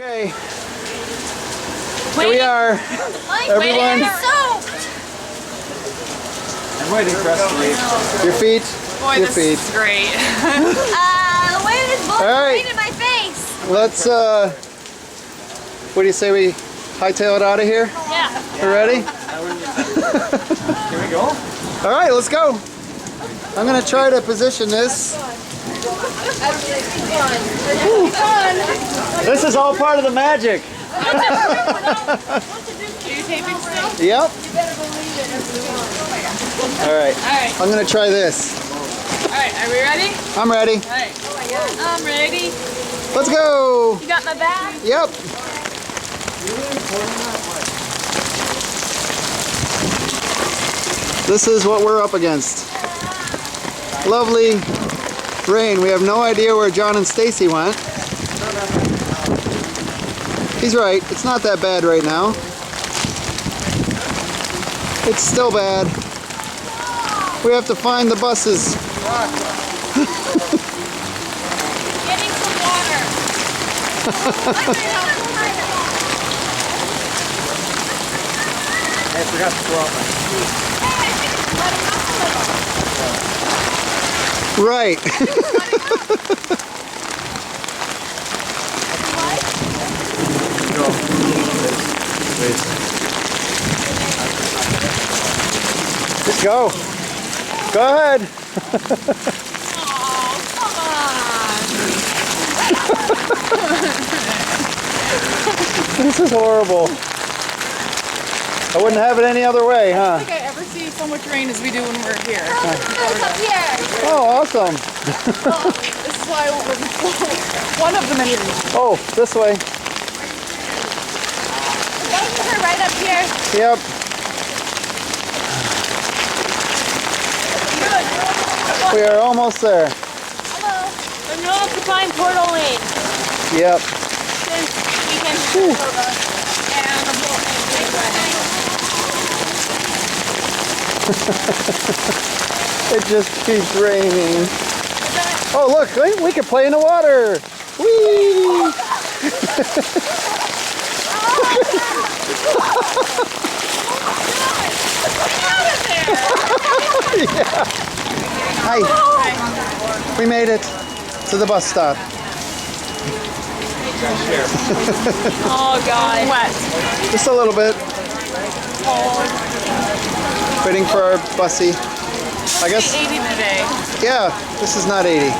Okay, here we are, everyone. I'm waiting for us to leave. Your feet, Boy, your this feet. is great. The way this boat All right. rain in my face. Let's, what do you say we hightail it out of here? Yeah. You ready? Here we go. All right, let's go. I'm gonna try to position this. This is all part of the magic. Are you taping still? Yep. All right. Alright. I'm gonna try this. Alright, are we ready? I'm ready. Alright. I'm ready. Let's go. You got my back? Yep. This is what we're up against. Lovely rain. We have no idea where John and Stacy went. He's right. It's not that bad right now. It's still bad. We have to find the buses. Getting some water. I forgot to throw out my Right. Just go. Go ahead. Oh, come on. This is horrible. I wouldn't have it any other way, I huh? don't think I ever see so much rain as we do when we're here. It's up here. Oh, awesome. This is why I won't live one of the many reasons. Oh, this way. Thank you, right up here. Yep. We are almost there. The no occupying Portal Lane. Yep. Since we can and the boat. It just keeps raining. Oh, look, we can play in the water. Whee! Yeah. Hi. We made it to the bus stop. Oh God. Wet. Just a little bit. Waiting for our bussy. I guess, 80 today. yeah, this is not 80.